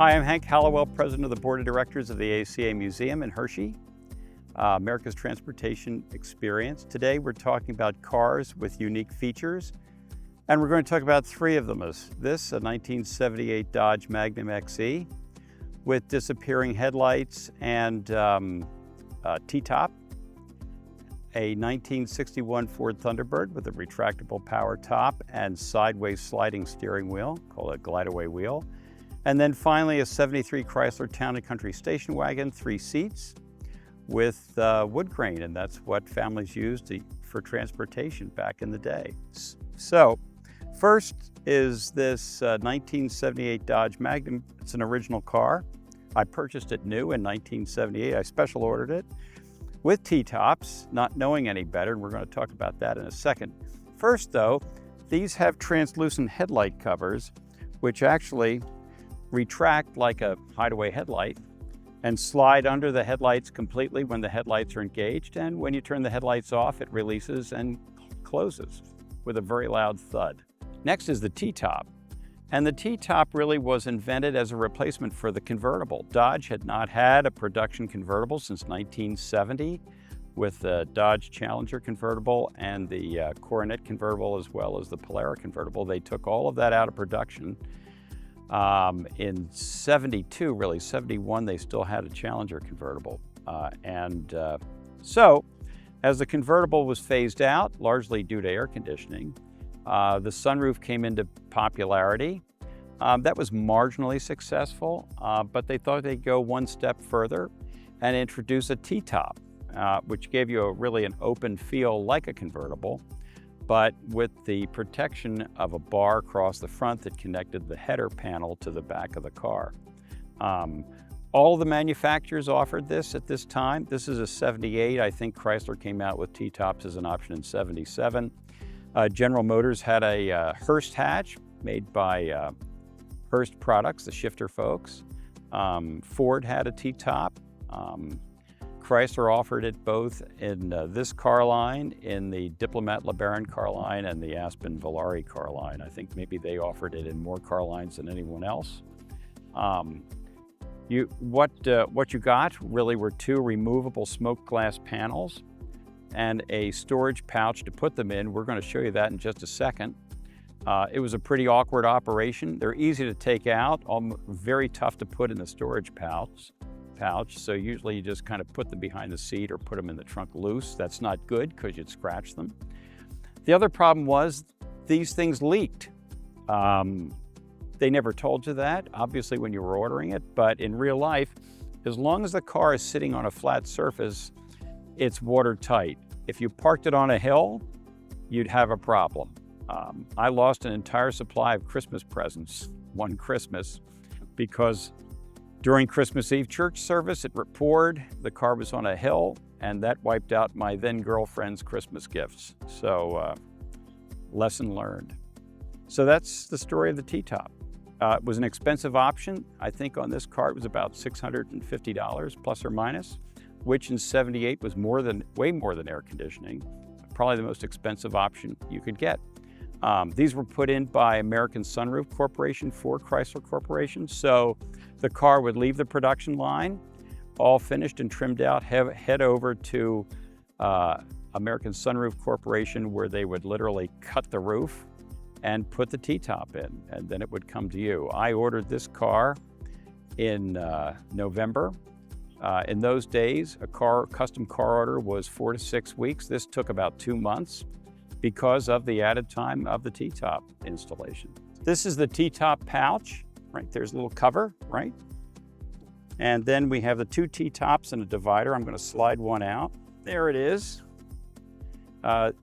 Hi, I'm Hank Hallowell, President of the Board of Directors of the ACA Museum in Hershey, America's Transportation Experience. Today we're talking about cars with unique features, and we're going to talk about three of them. This, a 1978 Dodge Magnum EX with disappearing headlights and T-top, a 1961 Ford Thunderbird with a retractable power top and sideways sliding steering wheel, called a glide-away wheel. And then finally, a 73 Chrysler Town & Country station wagon, 3 seats with wood grain, and that's what families used for transportation back in the day. So, first is this 1978 Dodge Magnum. It's an original car. I purchased it new in 1978. I special ordered it with T-tops, not knowing any better, and we're going to talk about that in a second. First though, these have translucent headlight covers, which actually retract like a hideaway headlight and slide under the headlights completely when the headlights are engaged, and when you turn the headlights off, it releases and closes with a very loud thud. Next is the T-top, and the T-top really was invented as a replacement for the convertible. Dodge had not had a production convertible since 1970 with the Dodge Challenger convertible and the Coronet convertible, as well as the Polara convertible. They took all of that out of production. In 72, really, 71, they still had a Challenger convertible. So, as the convertible was phased out, largely due to air conditioning, the sunroof came into popularity. That was marginally successful, but they thought they'd go one step further and introduce a T-top, which gave you really an open feel like a convertible, but with the protection of a bar across the front that connected the header panel to the back of the car. All of the manufacturers offered this at this time. This is a 78. I think Chrysler came out with T-tops as an option in 77. General Motors had a Hearst hatch made by Hearst Products, the shifter folks. Ford had a T-top. Chrysler offered it both in this car line, in the Diplomat LeBaron car line, and the Aspen Volare car line. I think maybe they offered it in more car lines than anyone else. What you got really were 2 removable smoke glass panels and a storage pouch to put them in. We're going to show you that in just a second. It was a pretty awkward operation. They're easy to take out, very tough to put in the storage pouch. So usually you just kind of put them behind the seat or put them in the trunk loose. That's not good because you'd scratch them. The other problem was these things leaked. They never told you that, obviously, when you were ordering it, but in real life, as long as the car is sitting on a flat surface, it's watertight. If you parked it on a hill, you'd have a problem. I lost an entire supply of Christmas presents one Christmas because during Christmas Eve church service, it poured, the car was on a hill, and that wiped out my then girlfriend's Christmas gifts. So, lesson learned. So that's the story of the T-top. It was an expensive option. I think on this car it was about $650 plus or minus, which in 78 was way more than air conditioning. Probably the most expensive option you could get. These were put in by American Sunroof Corporation for Chrysler Corporation. So the car would leave the production line, all finished and trimmed out, head over to American Sunroof Corporation, where they would literally cut the roof and put the T-top in, and then it would come to you. I ordered this car in November. In those days, a custom car order was 4 to 6 weeks. This took about 2 months because of the added time of the T-top installation. This is the T-top pouch, right? There's a little cover, right? And then we have the 2 T-tops and a divider. I'm going to slide one out. There it is.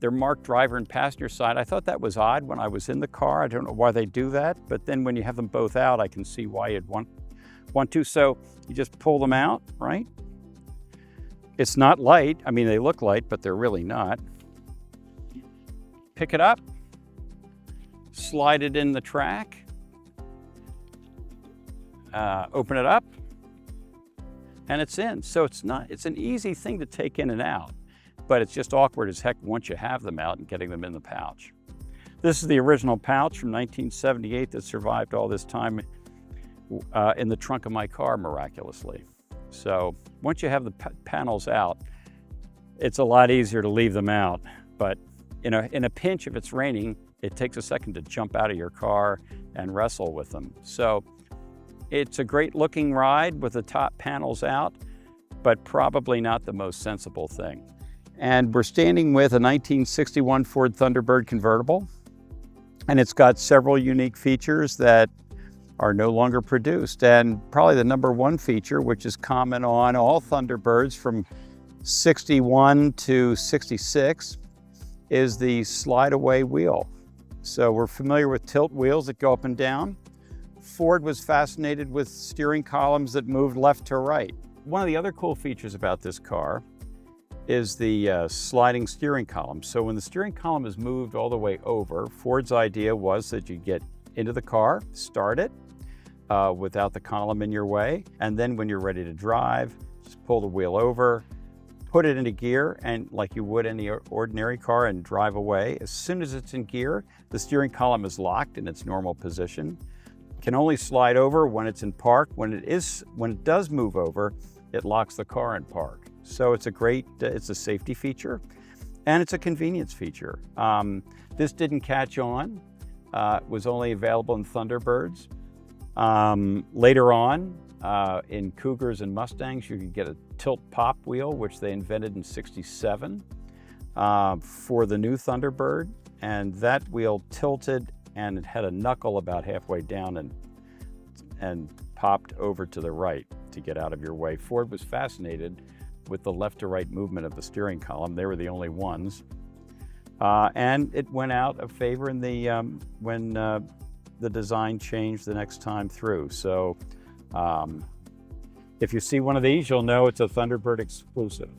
They're marked driver and passenger side. I thought that was odd when I was in the car. I don't know why they do that, but then when you have them both out, I can see why you'd want to. So you just pull them out, right? It's not light. I mean, they look light, but they're really not. Pick it up, slide it in the track, open it up, and it's in. So it's an easy thing to take in and out, but it's just awkward as heck once you have them out and getting them in the pouch. This is the original pouch from 1978 that survived all this time in the trunk of my car miraculously. So once you have the panels out, it's a lot easier to leave them out. But in a pinch, if it's raining, it takes a second to jump out of your car and wrestle with them. So it's a great looking ride with the top panels out, but probably not the most sensible thing. And we're standing with a 1961 Ford Thunderbird convertible, and it's got several unique features that are no longer produced. And probably the number one feature, which is common on all Thunderbirds from 61 to 66, is the slide away wheel. So we're familiar with tilt wheels that go up and down. Ford was fascinated with steering columns that moved left to right. One of the other cool features about this car is the sliding steering column. So when the steering column is moved all the way over, Ford's idea was that you get into the car, start it without the column in your way, and then when you're ready to drive, just pull the wheel over, put it into gear, and like you would any ordinary car, and drive away. As soon as it's in gear, the steering column is locked in its normal position. Can only slide over when it's in park. When it does move over, it locks the car in park. So it's a great, it's a safety feature, and it's a convenience feature. This didn't catch on. It was only available in Thunderbirds. Later on, in Cougars and Mustangs, you could get a tilt pop wheel, which they invented in '67 for the new Thunderbird. And that wheel tilted, and it had a knuckle about halfway down and popped over to the right to get out of your way. Ford was fascinated with the left to right movement of the steering column. They were the only ones. And it went out of favor in the, when the design changed the next time through. So if you see one of these, you'll know it's a Thunderbird exclusive.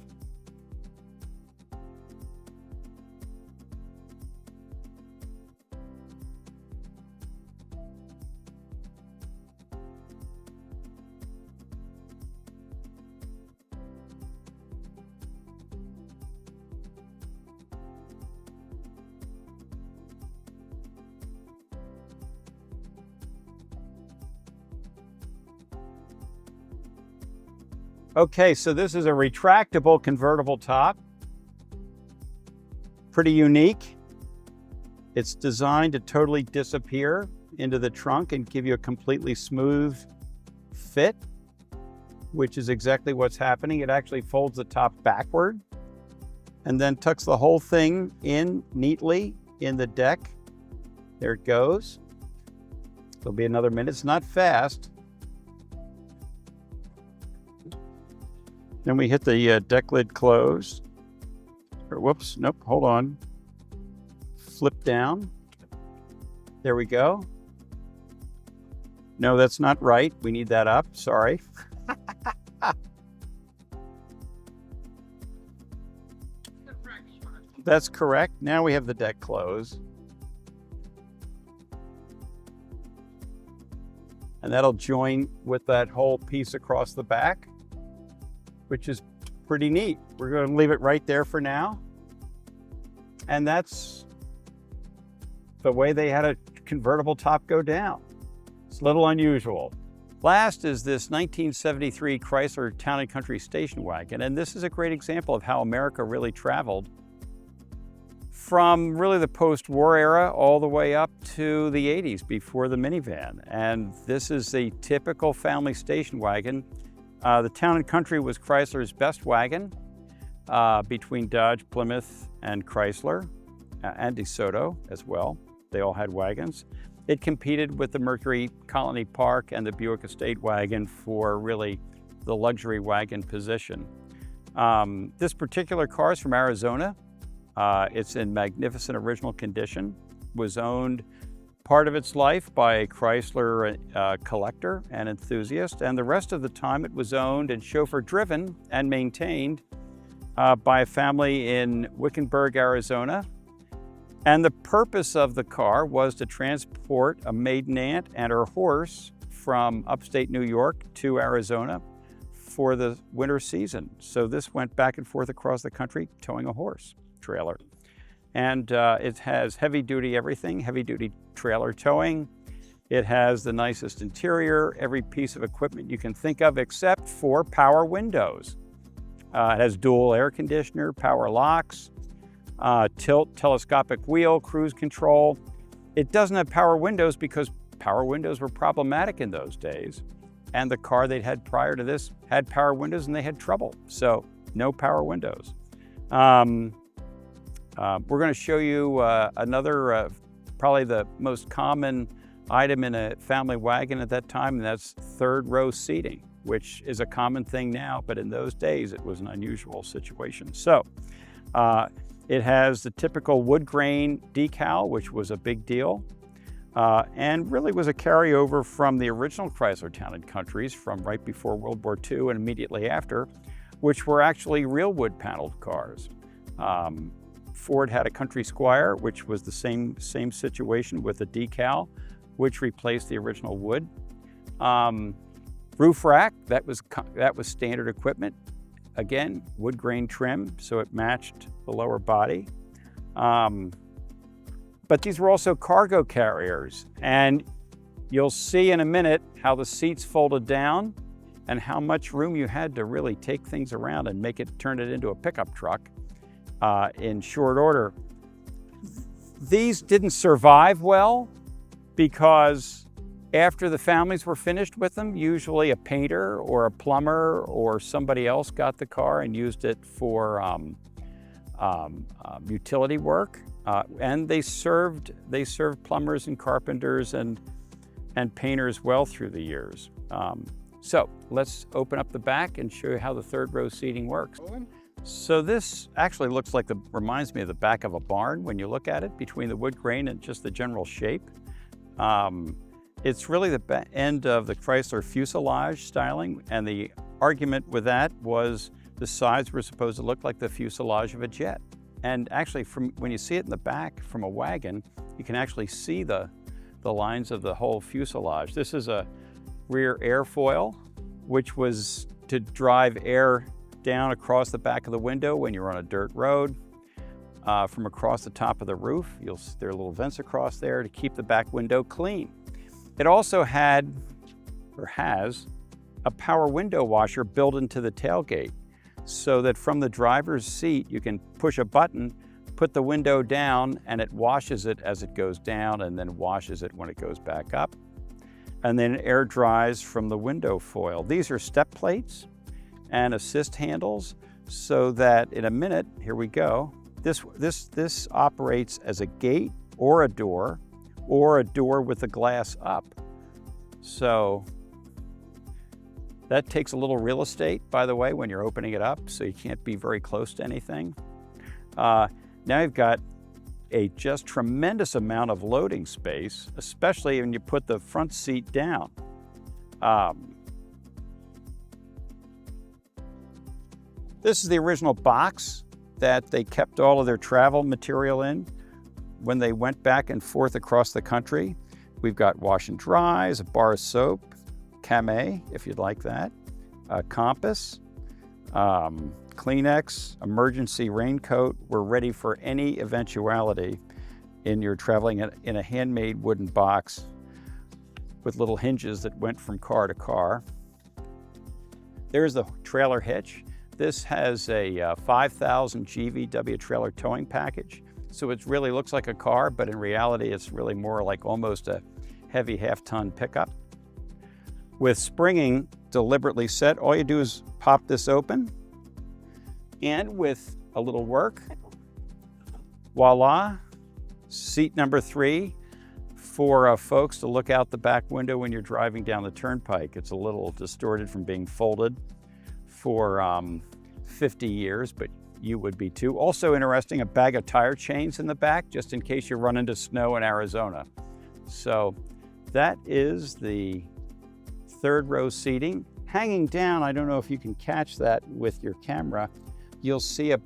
Okay, so this is a retractable convertible top. Pretty unique. It's designed to totally disappear into the trunk and give you a completely smooth fit, which is exactly what's happening. It actually folds the top backward and then tucks the whole thing in neatly in the deck. There it goes. There'll be another minute. It's not fast. Then we hit the deck lid close. Or, whoops, nope, hold on. Flip down. There we go. No, that's not right. We need that up, sorry. That's correct. Now we have the deck closed. And that'll join with that whole piece across the back, which is pretty neat. We're going to leave it right there for now. And that's the way they had a convertible top go down. It's a little unusual. Last is this 1973 Chrysler Town & Country station wagon. And this is a great example of how America really traveled from really the post-war era all the way up to the 80s before the minivan. And this is a typical family station wagon. The Town & Country was Chrysler's best wagon between Dodge, Plymouth, and Chrysler, and DeSoto as well. They all had wagons. It competed with the Mercury Colony Park and the Buick Estate wagon for really the luxury wagon position. This particular car is from Arizona. It's in magnificent original condition, was owned part of its life by a Chrysler collector and enthusiast, and the rest of the time it was owned and chauffeur-driven and maintained by a family in Wickenburg, Arizona. And the purpose of the car was to transport a maiden aunt and her horse from upstate New York to Arizona for the winter season. So this went back and forth across the country towing a horse trailer. And it has heavy-duty everything, heavy-duty trailer towing. It has the nicest interior, every piece of equipment you can think of except for power windows. It has dual air conditioner, power locks, tilt, telescopic wheel, cruise control. It doesn't have power windows because power windows were problematic in those days. And the car they'd had prior to this had power windows and they had trouble. So no power windows. We're going to show you another, probably the most common item in a family wagon at that time, and that's third row seating, which is a common thing now, but in those days it was an unusual situation. So it has the typical wood grain decal, which was a big deal, and really was a carryover from the original Chrysler Town & Countries from right before World War II and immediately after, which were actually real wood paneled cars. Ford had a Country Squire, which was the same situation with a decal, which replaced the original wood. Roof rack, that was standard equipment. Again, wood grain trim, so it matched the lower body. But these were also cargo carriers, and you'll see in a minute how the seats folded down and how much room you had to really take things around and turn it into a pickup truck in short order. These didn't survive well because after the families were finished with them, usually a painter or a plumber or somebody else got the car and used it for utility work. And they served plumbers and carpenters and painters well through the years. So let's open up the back and show you how the third row seating works. So this actually looks like reminds me of the back of a barn when you look at it, between the wood grain and just the general shape. It's really the end of the Chrysler fuselage styling, and the argument with that was the sides were supposed to look like the fuselage of a jet. And actually, when you see it in the back from a wagon, you can actually see the lines of the whole fuselage. This is a rear airfoil, which was to drive air down across the back of the window when you're on a dirt road. From across the top of the roof, there are little vents across there to keep the back window clean. It also had, or has, a power window washer built into the tailgate, so that from the driver's seat, you can push a button, put the window down, and it washes it as it goes down and then washes it when it goes back up. And then air dries from the window foil. These are step plates and assist handles, so that in a minute, here we go, this operates as a gate or a door with the glass up. So that takes a little real estate, by the way, when you're opening it up, so you can't be very close to anything. Now you've got a just tremendous amount of loading space, especially when you put the front seat down. This is the original box that they kept all of their travel material in when they went back and forth across the country. We've got wash and dries, a bar of soap, Camé, if you'd like that, a compass, Kleenex, emergency raincoat. We're ready for any eventuality in your traveling in a handmade wooden box with little hinges that went from car to car. There's the trailer hitch. This has a 5,000 GVW trailer towing package. So it really looks like a car, but in reality, it's really more like almost a heavy half-ton pickup. With springing deliberately set, all you do is pop this open, and with a little work, voila, seat number 3 for folks to look out the back window when you're driving down the turnpike. It's a little distorted from being folded for 50 years, but you would be too. Also interesting, a bag of tire chains in the back, just in case you run into snow in Arizona. So that is the third row seating. Hanging down, I don't know if you can catch that with your camera, you'll see a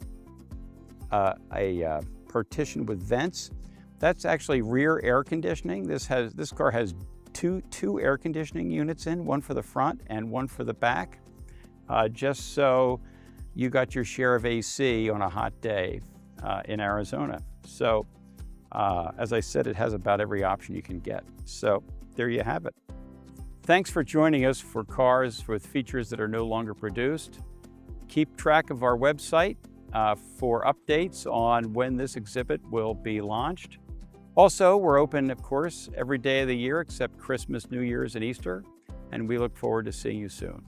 partition with vents. That's actually rear air conditioning. This car has two air conditioning units in, one for the front and one for the back, just so you got your share of AC on a hot day in Arizona. So as I said, it has about every option you can get. So there you have it. Thanks for joining us for cars with features that are no longer produced. Keep track of our website for updates on when this exhibit will be launched. Also, we're open, of course, every day of the year except Christmas, New Year's, and Easter, and we look forward to seeing you soon.